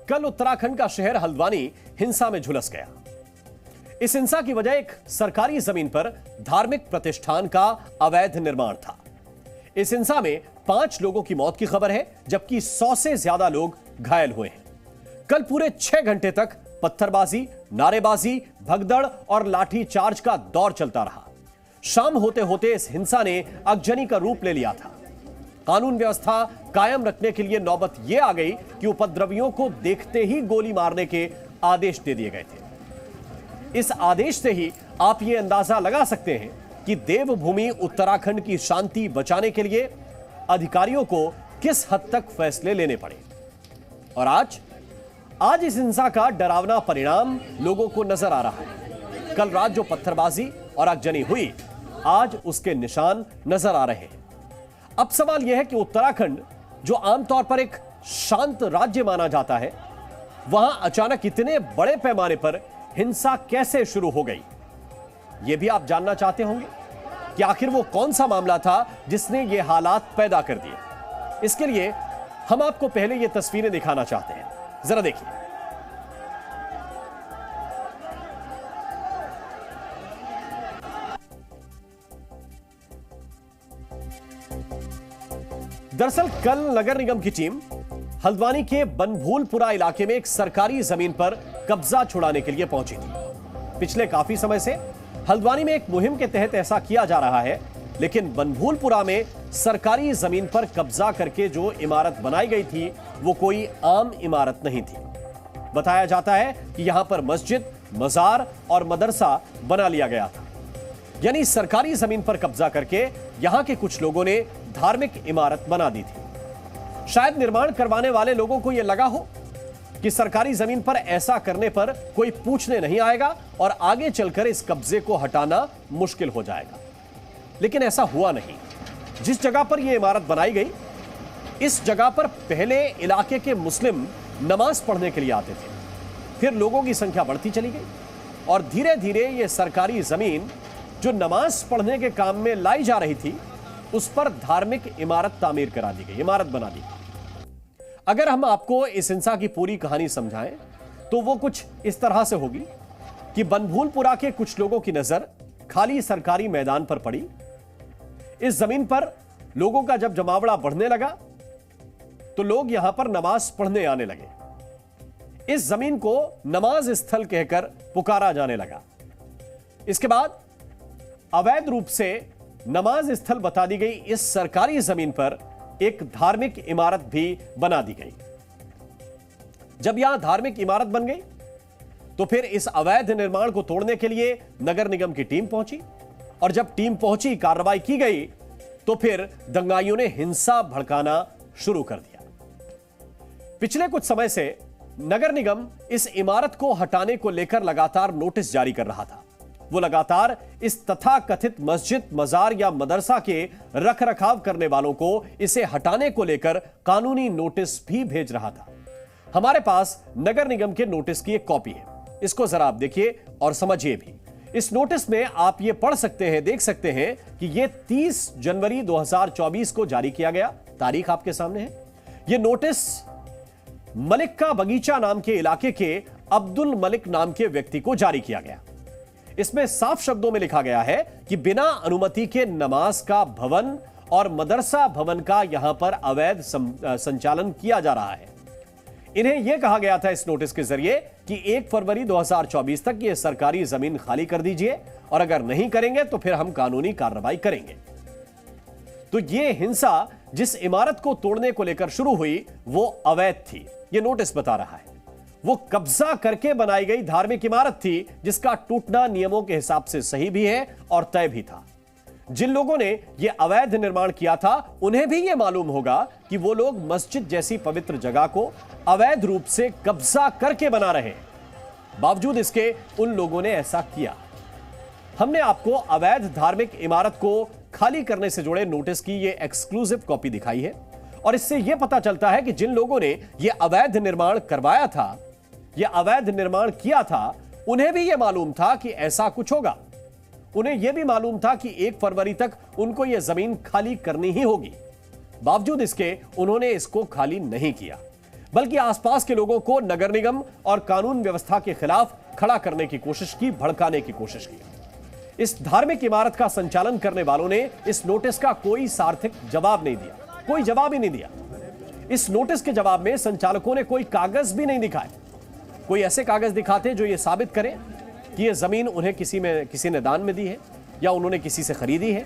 कल उत्तराखंड का शहर हल्द्वानी हिंसा में झुलस गया। इस हिंसा की वजह एक सरकारी जमीन पर धार्मिक प्रतिष्ठान का अवैध निर्माण था। इस हिंसा में 5 लोगों की मौत की खबर है, जबकि 100 से ज्यादा लोग घायल हुए हैं। कल पूरे 6 घंटे तक पत्थरबाजी, नारेबाजी, भगदड़ और लाठी चार्ज का दौर चलता रहा। शाम होते होते इस हिंसा ने अगजनी का रूप ले लिया था। कानून व्यवस्था कायम रखने के लिए नौबत यह आ गई कि उपद्रवियों को देखते ही गोली मारने के आदेश दे दिए गए थे। इस आदेश से ही आप यह अंदाजा लगा सकते हैं कि देवभूमि उत्तराखंड की शांति बचाने के लिए अधिकारियों को किस हद तक फैसले लेने पड़े। और आज इस हिंसा का डरावना परिणाम लोगों को नजर आ रहा है। कल रात जो पत्थरबाजी और आगजनी हुई, आज उसके निशान नजर आ रहे हैं। अब सवाल यह है कि उत्तराखंड, जो आमतौर पर एक शांत राज्य माना जाता है, वहां अचानक इतने बड़े पैमाने पर हिंसा कैसे शुरू हो गई। यह भी आप जानना चाहते होंगे कि आखिर वो कौन सा मामला था जिसने ये हालात पैदा कर दिए। इसके लिए हम आपको पहले ये तस्वीरें दिखाना चाहते हैं, जरा देखिए। दरअसल कल नगर निगम की टीम हल्द्वानी के बनभूलपुरा इलाके में एक सरकारी जमीन पर कब्जा छुड़ाने के लिए पहुंची थी। पिछले काफी समय से हल्द्वानी में एक मुहिम के तहत ऐसा किया जा रहा है, लेकिन बनभूलपुरा में सरकारी जमीन पर कब्जा करके जो इमारत बनाई गई थी वो कोई आम इमारत नहीं थी। बताया जाता है कि यहां पर मस्जिद, मजार और मदरसा बना लिया गया था। यानी सरकारी जमीन पर कब्जा करके यहां के कुछ लोगों ने धार्मिक इमारत बना दी थी। शायद निर्माण करवाने वाले लोगों को यह लगा हो कि सरकारी जमीन पर ऐसा करने पर कोई पूछने नहीं आएगा और आगे चलकर इस कब्जे को हटाना मुश्किल हो जाएगा। लेकिन ऐसा हुआ नहीं। जिस जगह पर यह इमारत बनाई गई, इस जगह पर पहले इलाके के मुस्लिम नमाज पढ़ने के लिए आते थे। फिर लोगों की संख्या बढ़ती चली गई और धीरे धीरे यह सरकारी जमीन जो नमाज पढ़ने के काम में लाई जा रही थी, उस पर धार्मिक इमारत तामीर करा दी गई, इमारत बना दी गई। अगर हम आपको इस हिंसा की पूरी कहानी समझाएं तो वो कुछ इस तरह से होगी कि बनभूलपुरा के कुछ लोगों की नजर खाली सरकारी मैदान पर पड़ी। इस जमीन पर लोगों का जब जमावड़ा बढ़ने लगा तो लोग यहां पर नमाज पढ़ने आने लगे। इस जमीन को नमाज स्थल कहकर पुकारा जाने लगा। इसके बाद अवैध रूप से नमाज स्थल बता दी गई इस सरकारी जमीन पर एक धार्मिक इमारत भी बना दी गई। जब यहां धार्मिक इमारत बन गई तो फिर इस अवैध निर्माण को तोड़ने के लिए नगर निगम की टीम पहुंची और जब टीम पहुंची, कार्रवाई की गई, तो फिर दंगाइयों ने हिंसा भड़काना शुरू कर दिया। पिछले कुछ समय से नगर निगम इस इमारत को हटाने को लेकर लगातार नोटिस जारी कर रहा था। वो लगातार इस तथाकथित मस्जिद, मजार या मदरसा के रखरखाव करने वालों को इसे हटाने को लेकर कानूनी नोटिस भी भेज रहा था। हमारे पास नगर निगम के नोटिस की एक कॉपी है, इसको जरा आप देखिए और समझिए भी। इस नोटिस में आप ये पढ़ सकते हैं, देख सकते हैं कि ये 30 जनवरी 2024 को जारी किया गया। तारीख आपके सामने है। यह नोटिस मलिक का बगीचा नाम के इलाके के अब्दुल मलिक नाम के व्यक्ति को जारी किया गया। इसमें साफ शब्दों में लिखा गया है कि बिना अनुमति के नमाज का भवन और मदरसा भवन का यहां पर अवैध संचालन किया जा रहा है। इन्हें यह कहा गया था इस नोटिस के जरिए कि 1 फरवरी 2024 तक यह सरकारी जमीन खाली कर दीजिए और अगर नहीं करेंगे तो फिर हम कानूनी कार्रवाई करेंगे। तो यह हिंसा जिस इमारत को तोड़ने को लेकर शुरू हुई वो अवैध थी, यह नोटिस बता रहा है। वो कब्जा करके बनाई गई धार्मिक इमारत थी जिसका टूटना नियमों के हिसाब से सही भी है और तय भी था। जिन लोगों ने यह अवैध निर्माण किया था उन्हें भी यह मालूम होगा कि वो लोग मस्जिद जैसी पवित्र जगह को अवैध रूप से कब्जा करके बना रहे हैं। बावजूद इसके उन लोगों ने ऐसा किया। हमने आपको अवैध धार्मिक इमारत को खाली करने से जुड़े नोटिस की यह एक्सक्लूसिव कॉपी दिखाई है और इससे यह पता चलता है कि जिन लोगों ने यह अवैध निर्माण करवाया था, यह अवैध निर्माण किया था, उन्हें भी यह मालूम था कि ऐसा कुछ होगा। उन्हें यह भी मालूम था कि 1 फरवरी तक उनको यह जमीन खाली करनी ही होगी। बावजूद इसके उन्होंने इसको खाली नहीं किया। बल्कि आसपास के लोगों को नगर निगम और कानून व्यवस्था के खिलाफ खड़ा करने की कोशिश की, भड़काने की कोशिश की। इस धार्मिक इमारत का संचालन करने वालों ने इस नोटिस का कोई सार्थक जवाब नहीं दिया, कोई जवाब ही नहीं दिया। इस नोटिस के जवाब में संचालकों ने कोई कागज भी नहीं दिखाए। कोई ऐसे कागज दिखाते जो यह साबित करें कि यह जमीन उन्हें किसी ने दान में दी है या उन्होंने किसी से खरीदी है।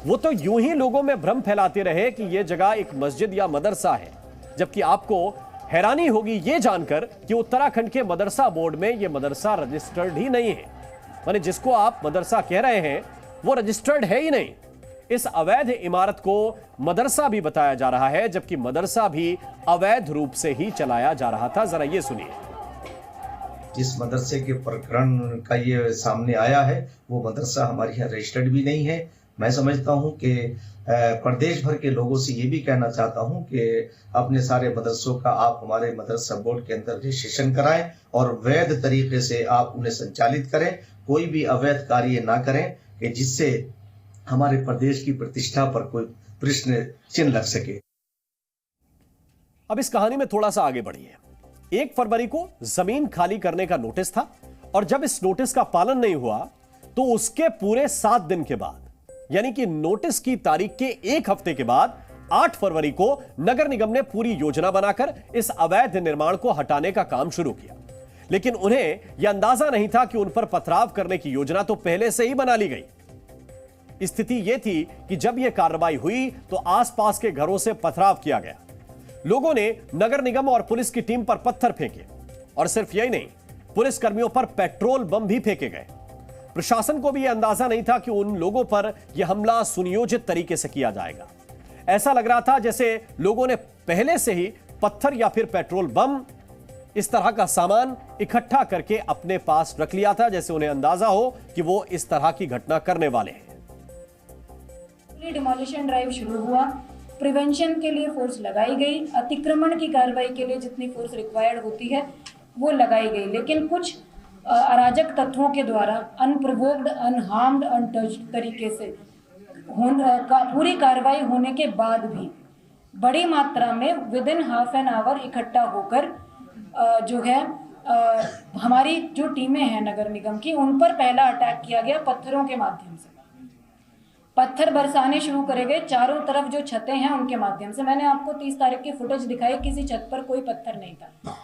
वो तो यूं ही लोगों में भ्रम फैलाते रहे कि यह जगह एक मस्जिद या मदरसा है, जबकि आपको हैरानी होगी यह जानकर कि उत्तराखंड के मदरसा बोर्ड में यह मदरसा रजिस्टर्ड ही नहीं है। माने जिसको आप मदरसा कह रहे हैं वो रजिस्टर्ड है ही नहीं। इस अवैध इमारत को मदरसा भी बताया जा रहा है, जबकि मदरसा भी अवैध रूप से ही चलाया जा रहा था। जरा ये सुनिए। जिस मदरसे के प्रकरण का ये सामने आया है वो मदरसा हमारे यहाँ रजिस्टर्ड भी नहीं है। मैं समझता हूँ कि प्रदेश भर के लोगों से ये भी कहना चाहता हूँ कि अपने सारे मदरसों का आप हमारे मदरसा बोर्ड के अंदर रजिस्ट्रेशन कराएं और वैध तरीके से आप उन्हें संचालित करें। कोई भी अवैध कार्य ना करें कि जिससे हमारे प्रदेश की प्रतिष्ठा पर कोई प्रश्न चिन्ह लग सके। अब इस कहानी में थोड़ा सा आगे बढ़िए। 1 फरवरी को जमीन खाली करने का नोटिस था और जब इस नोटिस का पालन नहीं हुआ तो उसके पूरे 7 दिन के बाद, यानी कि नोटिस की तारीख के 1 हफ्ते के बाद 8 फरवरी को नगर निगम ने पूरी योजना बनाकर इस अवैध निर्माण को हटाने का काम शुरू किया। लेकिन उन्हें यह अंदाजा नहीं था कि उन पर पथराव करने की योजना तो पहले से ही बना ली गई। स्थिति यह थी कि जब यह कार्रवाई हुई तो आसपास के घरों से पथराव किया गया। लोगों ने नगर निगम और पुलिस की टीम पर पत्थर फेंके और सिर्फ यही नहीं, पुलिस कर्मियों पर पेट्रोल बम भी फेंके गए। प्रशासन को भी यह अंदाजा नहीं था कि उन लोगों पर यह हमला सुनियोजित तरीके से किया जाएगा। ऐसा लग रहा था जैसे लोगों ने पहले से ही पत्थर या फिर पेट्रोल बम, इस तरह का सामान इकट्ठा करके अपने पास रख लिया था, जैसे उन्हें अंदाजा हो कि वो इस तरह की घटना करने वाले हैं। डिमोलिशन ड्राइव शुरू हुआ, प्रिवेंशन के लिए फोर्स लगाई गई, अतिक्रमण की कार्रवाई के लिए जितनी फोर्स रिक्वायर्ड होती है वो लगाई गई, लेकिन कुछ अराजक तत्वों के द्वारा अनप्रोवोक्ड, अनहार्म्ड, अनटच्ड तरीके से पूरी कार्रवाई होने के बाद भी बड़ी मात्रा में विदिन हाफ एन आवर इकट्ठा होकर जो है हमारी जो टीमें हैं नगर निगम की, उन पर पहला अटैक किया गया पत्थरों के माध्यम से। पत्थर बरसाने शुरू करे गए चारों तरफ, जो छतें हैं उनके माध्यम से। मैंने आपको 30 तारीख की फुटेज दिखाई, किसी छत पर कोई पत्थर नहीं था।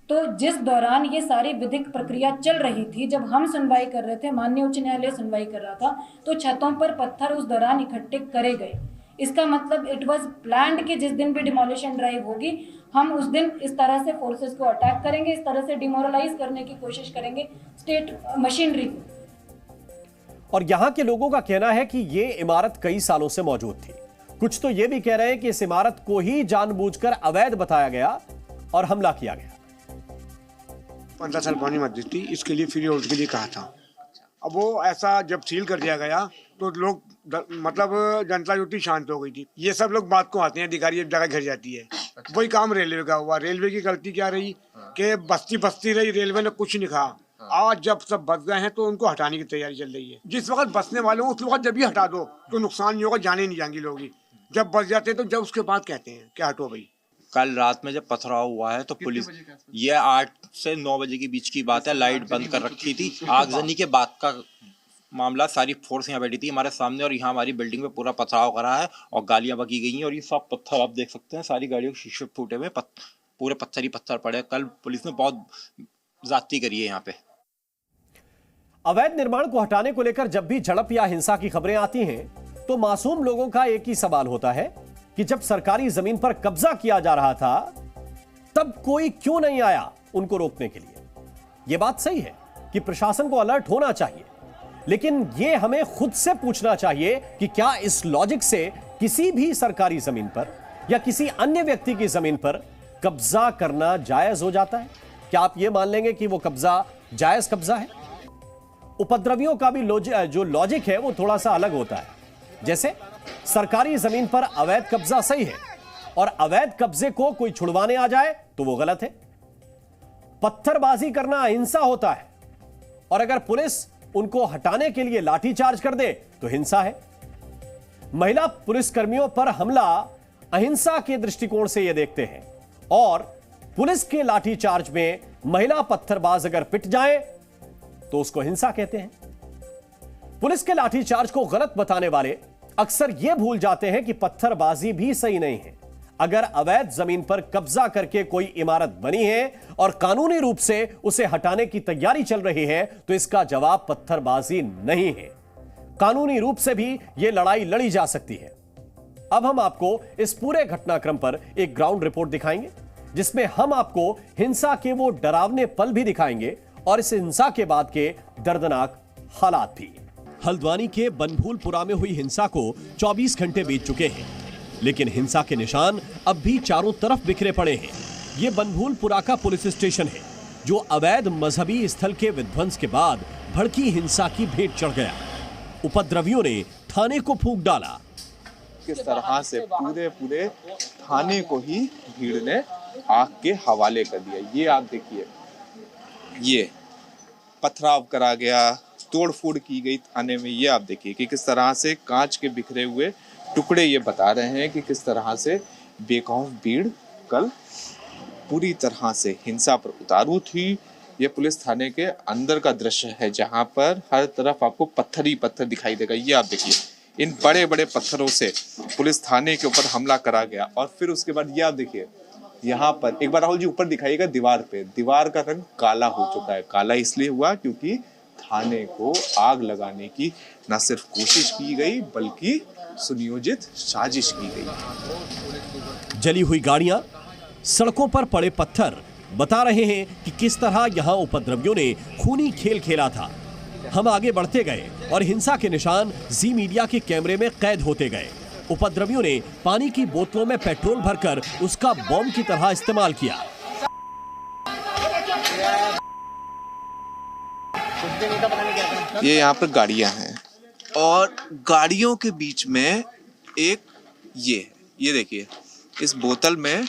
तो जिस दौरान ये सारी विधिक प्रक्रिया चल रही थी, जब हम सुनवाई कर रहे थे, माननीय उच्च न्यायालय सुनवाई कर रहा था, तो छतों पर पत्थर उस दौरान इकट्ठे करे गए। इसका मतलब इट वाज प्लान्ड कि जिस दिन भी डिमोलिशन ड्राइव होगी हम उस दिन इस तरह से फोर्सेस को अटैक करेंगे, इस तरह से डिमोरलाइज करने की कोशिश करेंगे स्टेट मशीनरी को। और यहां के लोगों का कहना है कि यह इमारत कई सालों से मौजूद थी। कुछ तो यह भी कह रहे हैं कि इस इमारत को ही जानबूझकर अवैध बताया गया और हमला किया गया। 15 साल पुरानी मस्जिद थी, इसके लिए फ्री होल्ड के लिए कहा था। अब वो ऐसा जब सील कर दिया गया तो लोग मतलब जनता जो थी शांत हो गई थी। ये सब लोग बात को आते हैं, अधिकारी एक जगह घिर जाती है। वही काम रेलवे का हुआ। रेलवे की गलती क्या रही कि बस्ती रही, रेलवे ने कुछ नहीं कहा। आज जब सब बच गए हैं तो उनको हटाने की तैयारी चल रही है। जिस वक्त बसने वाले हो उस वक्त जब भी हटा दो तो नुकसान नहीं होगा, जाने नहीं जाएंगी लोग। जब बच जाते हैं तो जब उसके बाद कहते हैं क्या हटो भाई। कल रात में जब पथराव हुआ है तो पुलिस, ये 8 से 9 बजे के बीच की बात है, लाइट बंद कर रखी थी। आगजनी के बाद का मामला, सारी फोर्स यहाँ बैठी थी हमारे सामने और यहाँ हमारी बिल्डिंग में पूरा पथराव करा है और गालियां बकी गई हैं। और ये सब पत्थर आप देख सकते हैं, सारी गाड़ियों के शीशे फूटे हुए, पूरे पत्थर ही पत्थर पड़े। कल पुलिस ने बहुत ज्यादती करी है यहाँ पे। अवैध निर्माण को हटाने को लेकर जब भी झड़प या हिंसा की खबरें आती हैं तो मासूम लोगों का एक ही सवाल होता है कि जब सरकारी जमीन पर कब्जा किया जा रहा था तब कोई क्यों नहीं आया उनको रोकने के लिए। यह बात सही है कि प्रशासन को अलर्ट होना चाहिए, लेकिन यह हमें खुद से पूछना चाहिए कि क्या इस लॉजिक से किसी भी सरकारी जमीन पर या किसी अन्य व्यक्ति की जमीन पर कब्जा करना जायज हो जाता है? क्या आप यह मान लेंगे कि वो कब्जा जायज कब्जा है? उपद्रवियों का भी जो लॉजिक है वो थोड़ा सा अलग होता है। जैसे सरकारी जमीन पर अवैध कब्जा सही है और अवैध कब्जे को कोई छुड़वाने आ जाए तो वो गलत है। पत्थरबाजी करना अहिंसा होता है और अगर पुलिस उनको हटाने के लिए लाठीचार्ज कर दे तो हिंसा है। महिला पुलिसकर्मियों पर हमला अहिंसा के दृष्टिकोण से यह देखते हैं और पुलिस के लाठीचार्ज में महिला पत्थरबाज अगर पिट जाए तो उसको हिंसा कहते हैं। पुलिस के लाठीचार्ज को गलत बताने वाले अक्सर यह भूल जाते हैं कि पत्थरबाजी भी सही नहीं है। अगर अवैध जमीन पर कब्जा करके कोई इमारत बनी है और कानूनी रूप से उसे हटाने की तैयारी चल रही है तो इसका जवाब पत्थरबाजी नहीं है। कानूनी रूप से भी यह लड़ाई लड़ी जा सकती है। अब हम आपको इस पूरे घटनाक्रम पर एक ग्राउंड रिपोर्ट दिखाएंगे जिसमें हम आपको हिंसा के वो डरावने पल भी दिखाएंगे और इस हिंसा के बाद के दर्दनाक हालात भी। हल्द्वानी के बनभूलपुरा में हुई हिंसा को 24 घंटे बीत चुके हैं, लेकिन हिंसा के निशान अब भी चारों तरफ बिखरे पड़े हैं। यह बनभूलपुरा का पुलिस स्टेशन है जो अवैध मजहबी स्थल के विध्वंस के बाद भड़की हिंसा की भेंट चढ़ गया। उपद्रवियों ने थाने को फूंक डाला। किस तरह से पूरे थाने को ही भीड़ ने आग के हवाले कर दिया। ये आप देखिए, ये पथराव करा गया, तोड़फोड़ की गई थाने में। ये आप देखिए कि किस तरह से कांच के बिखरे हुए टुकड़े ये बता रहे हैं कि किस तरह से बेखौफ भीड़ कल पूरी तरह से हिंसा पर उतारू थी। ये पुलिस थाने के अंदर का दृश्य है जहां पर हर तरफ आपको पत्थर ही पत्थर दिखाई देगा। ये आप देखिए, इन बड़े बड़े पत्थरों से पुलिस थाने के ऊपर हमला करा गया। और फिर उसके बाद ये आप देखिए, यहाँ पर एक बार राहुल जी ऊपर दिखाइएगा, दीवार पे दीवार का रंग काला हो चुका है। काला इसलिए हुआ क्योंकि थाने को आग लगाने की न सिर्फ कोशिश की गई बल्कि सुनियोजित साजिश की गई। जली हुई गाड़ियां, सड़कों पर पड़े पत्थर बता रहे हैं कि किस तरह यहां उपद्रवियों ने खूनी खेल खेला था। हम आगे बढ़ते गए और हिंसा के निशान जी मीडिया के कैमरे में कैद होते गए। उपद्रवियों ने पानी की बोतलों में पेट्रोल भरकर उसका बॉम्ब की तरह इस्तेमाल किया। ये यहाँ पर गाड़ियां हैं और गाड़ियों के बीच में एक ये देखिए, इस बोतल में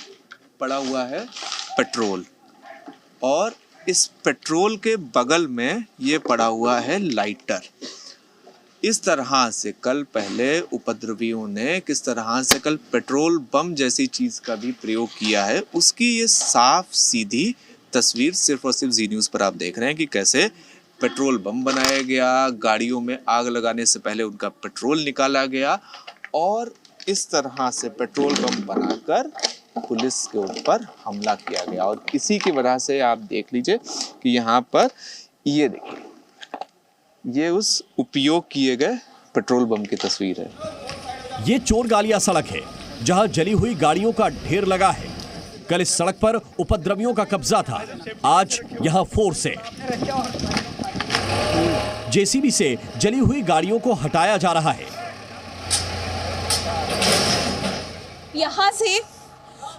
पड़ा हुआ है पेट्रोल और इस पेट्रोल के बगल में ये पड़ा हुआ है लाइटर। इस तरह से कल पहले उपद्रवियों ने किस तरह से कल पेट्रोल बम जैसी चीज का भी प्रयोग किया है, उसकी ये साफ सीधी तस्वीर सिर्फ और सिर्फ जी न्यूज़ पर आप देख रहे हैं कि कैसे पेट्रोल बम बनाया गया, गाड़ियों में आग लगाने से पहले उनका पेट्रोल निकाला गया और इस तरह से पेट्रोल बम बनाकर पुलिस के ऊपर हमला किया गया। और इसी की वजह से आप देख लीजिए कि यहाँ पर ये देखिए, ये उस उपयोग किए गए पेट्रोल बम की तस्वीर है। ये चोर गालिया सड़क है जहां जली हुई गाड़ियों का ढेर लगा है। कल इस सड़क पर उपद्रवियों का कब्जा था, आज यहां फोर्स है। जेसीबी से जली हुई गाड़ियों को हटाया जा रहा है। यहाँ से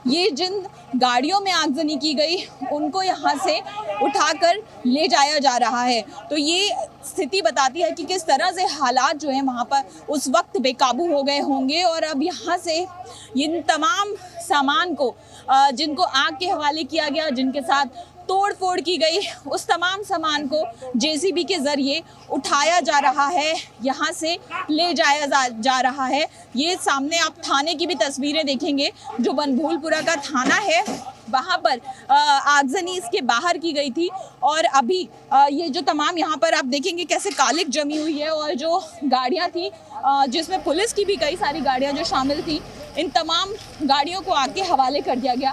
ये जिन गाड़ियों में आगजनी की गई उनको यहाँ से उठाकर ले जाया जा रहा है। तो ये स्थिति बताती है कि किस तरह से हालात जो है वहाँ पर उस वक्त बेकाबू हो गए होंगे। और अब यहाँ से इन तमाम सामान को जिनको आग के हवाले किया गया, जिनके साथ तोड़ फोड़ की गई, उस तमाम सामान को जेसीबी के जरिए उठाया जा रहा है, यहाँ से ले जाया जा रहा है। ये सामने आप थाने की भी तस्वीरें देखेंगे, जो बनभूलपुरा का थाना है वहाँ पर आगजनी इसके बाहर की गई थी। और अभी ये जो तमाम यहाँ पर आप देखेंगे कैसे कालिक जमी हुई है और जो गाड़ियाँ थी जिसमें पुलिस की भी कई सारी गाड़ियाँ जो शामिल थी, इन तमाम गाड़ियों को आग के हवाले कर दिया गया।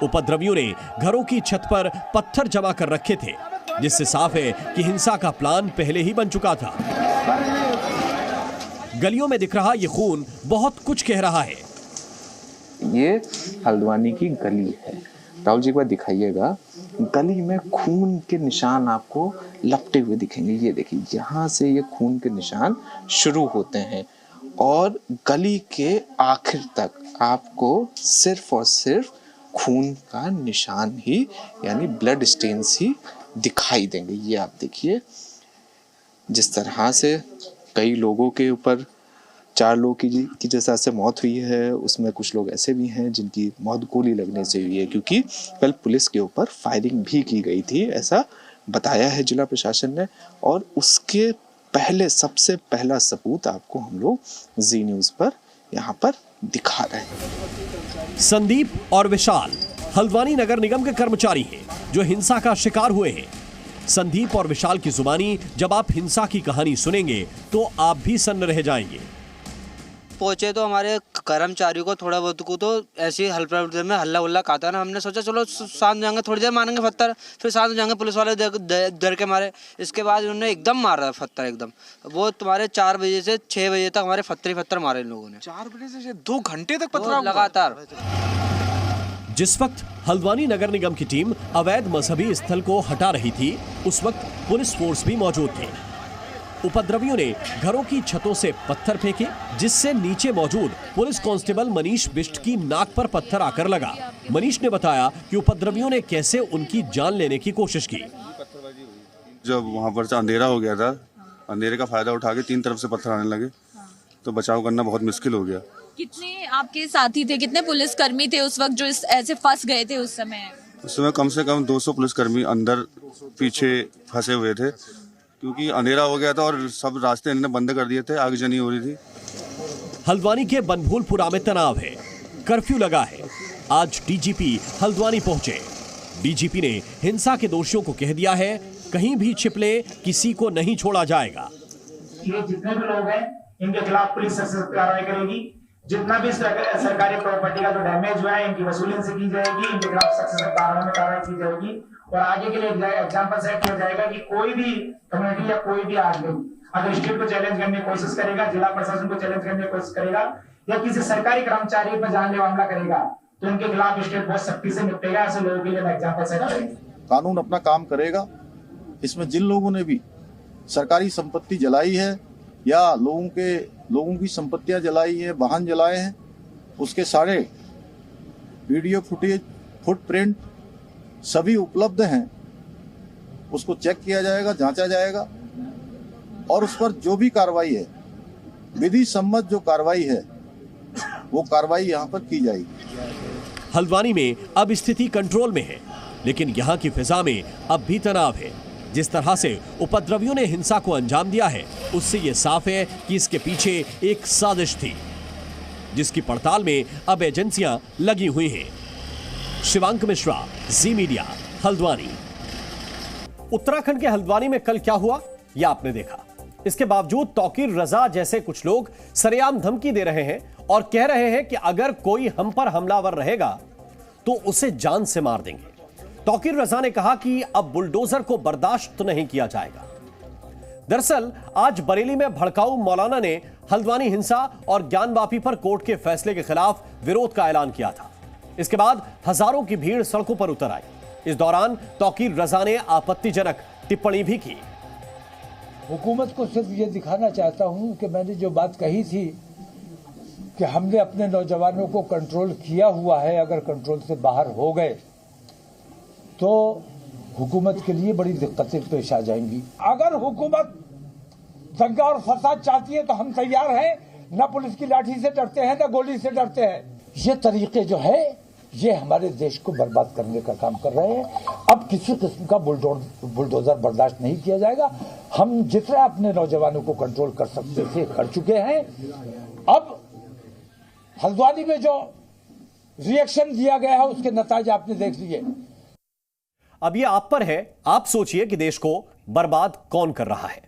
उपद्रवियों ने घरों की छत पर पत्थर जमा कर रखे थे, जिससे साफ है कि हिंसा का प्लान पहले ही बन चुका था। गलियों में दिख रहा ये खून बहुत कुछ कह रहा है। ये हल्द्वानी की गली है। राहुल जी एक बार दिखाइएगा, गली में खून के निशान आपको लपटे हुए दिखेंगे। ये देखिए, यहाँ से ये खून के निशान शुरू होते हैं और गली के आखिर तक आपको सिर्फ और सिर्फ खून का निशान ही, यानी ब्लड स्टेन्स ही दिखाई देंगे। ये आप देखिए, जिस तरह से कई लोगों के ऊपर 4 लोगों की जैसा से मौत हुई है, उसमें कुछ लोग ऐसे भी हैं जिनकी मौत गोली लगने से हुई है, क्योंकि कल पुलिस के ऊपर फायरिंग भी की गई थी, ऐसा बताया है जिला प्रशासन ने। और उसके पहले सबसे पहला सबूत आपको हम लोग जी न्यूज़ पर यहाँ पर दिखा रहे हैं। संदीप और विशाल हल्द्वानी नगर निगम के कर्मचारी हैं जो हिंसा का शिकार हुए हैं। संदीप और विशाल की जुबानी जब आप हिंसा की कहानी सुनेंगे तो आप भी सन्न रह जाएंगे। पहुंचे तो हमारे कर्मचारियों को थोड़ा बहुत को तो ऐसी हल्का में हल्ला उल्ला खाता ना, हमने सोचा चलो शांत जाएंगे, थोड़ी देर मारेंगे पत्थर, फिर शांत हो जाएंगे। पुलिस वाले डर के मारे, इसके बाद उन्होंने एकदम मारा पत्थर एकदम। वो तुम्हारे 4 बजे से 6 बजे तक हमारे पत्थर मारे इन लोगों ने। 4 बजे से 2 घंटे तक पत्थर लगातार। जिस वक्त हल्द्वानी नगर निगम की टीम अवैध मजहबी स्थल को हटा रही थी, उस वक्त पुलिस फोर्स भी मौजूद थे। उपद्रवियों ने घरों की छतों से पत्थर फेंके, जिससे नीचे मौजूद पुलिस कांस्टेबल मनीष बिष्ट की नाक पर पत्थर आकर लगा। मनीष ने बताया कि उपद्रवियों ने कैसे उनकी जान लेने की कोशिश की। जब वहां पर से अंधेरा हो गया था, अंधेरे का फायदा उठा के 3 तरफ से पत्थर आने लगे, तो बचाव करना बहुत मुश्किल हो गया। कितने आपके साथी थे, कितने पुलिसकर्मी थे उस वक्त जो ऐसे फंस गए थे उस समय? उस समय कम से कम 200 पुलिसकर्मी अंदर पीछे फंसे हुए थे, क्योंकि अंधेरा हो गया था और सब रास्ते इन्होंने बंद कर दिए थे, आगजनी हो रही थी। हल्द्वानी के बनभूलपुरा में तनाव है, कर्फ्यू लगा है। आज डीजीपी हल्द्वानी पहुंचे। डीजीपी ने हिंसा के दोषियों को कह दिया है, कहीं भी छिपले किसी को नहीं छोड़ा जाएगा। ये जितने भी लोग हैं इनके खिलाफ पुलिस सख्त कार्रवाई करेगी। जितना भी सरकारी प्रॉपर्टी का जो डैमेज हुआ है इनकी वसूली से की जाएगी, इनके खिलाफ सख्त कार्रवाई की जाएगी। और आगे के लिए एग्जाम्पल सेट किया जाएगा कि कोई भी कम्युनिटी या कोई भी आदमी अगर स्टेट को चैलेंज करने की कोशिश करेगा, जिला प्रशासन को चैलेंज करने की कोशिश करेगा या किसी सरकारी कर्मचारी पर जानलेवा हमला करेगा, तो उनके खिलाफ स्टेट बहुत सख्ती से निपटेगा। ऐसे लोगों के लिए एग्जाम्पल सेट करेंगे। कानून अपना काम करेगा। इसमें जिन लोगों ने भी सरकारी संपत्ति जलाई है या लोगों की संपत्तियां जलाई है, वाहन जलाए हैं, उसके सारे वीडियो फुटेज, फुटप्रिंट सभी उपलब्ध हैं। उसको चेक किया जाएगा, जांचा जाएगा और उस पर जो भी कार्रवाई है, विधि सम्मत जो कार्रवाई है, वो कार्रवाई यहाँ पर की जाएगी। हल्द्वानी में अब स्थिति कंट्रोल में है, लेकिन यहाँ की फिजा में अब भी तनाव है। जिस तरह से उपद्रवियों ने हिंसा को अंजाम दिया है, उससे ये साफ है कि इसके पीछे एक साजिश थी, जिसकी पड़ताल में अब एजेंसियां लगी हुई हैं। शिवांक मिश्रा, जी मीडिया, हल्द्वानी। उत्तराखंड के हल्द्वानी में कल क्या हुआ, यह आपने देखा। इसके बावजूद तौकीर रजा जैसे कुछ लोग सरेआम धमकी दे रहे हैं और कह रहे हैं कि अगर कोई हम पर हमलावर रहेगा तो उसे जान से मार देंगे। तौकीर रजा ने कहा कि अब बुलडोजर को बर्दाश्त नहीं किया जाएगा। दरअसल आज बरेली में भड़काऊ मौलाना ने हल्द्वानी हिंसा और ज्ञानवापी पर कोर्ट के फैसले के खिलाफ विरोध का ऐलान किया था। इसके बाद हजारों की भीड़ सड़कों पर उतर आई। इस दौरान तौकीर रजा ने आपत्तिजनक टिप्पणी भी की। हुकूमत को सिर्फ ये दिखाना चाहता हूं कि मैंने जो बात कही थी कि हमने अपने नौजवानों को कंट्रोल किया हुआ है, अगर कंट्रोल से बाहर हो गए तो हुकूमत के लिए बड़ी दिक्कतें पेश आ जाएंगी। अगर हुकूमत दंगा और फसाद चाहती है तो हम तैयार हैं, न पुलिस की लाठी से डरते हैं न गोली से डरते हैं। ये तरीके जो है ये हमारे देश को बर्बाद करने का काम कर रहे हैं। अब किसी किस्म का बुलडोजर बर्दाश्त नहीं किया जाएगा। हम जितना अपने नौजवानों को कंट्रोल कर सकते थे कर चुके हैं। अब हल्द्वानी में जो रिएक्शन दिया गया है उसके नतीजे आपने देख लिए। अब ये आप पर है, आप सोचिए कि देश को बर्बाद कौन कर रहा है।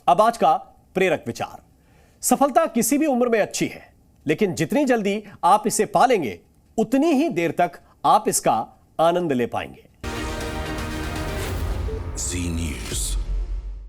अब आज का प्रेरक विचार, सफलता किसी भी उम्र में अच्छी है, लेकिन जितनी जल्दी आप इसे पालेंगे उतनी ही देर तक आप इसका आनंद ले पाएंगे। जी न्यूज़।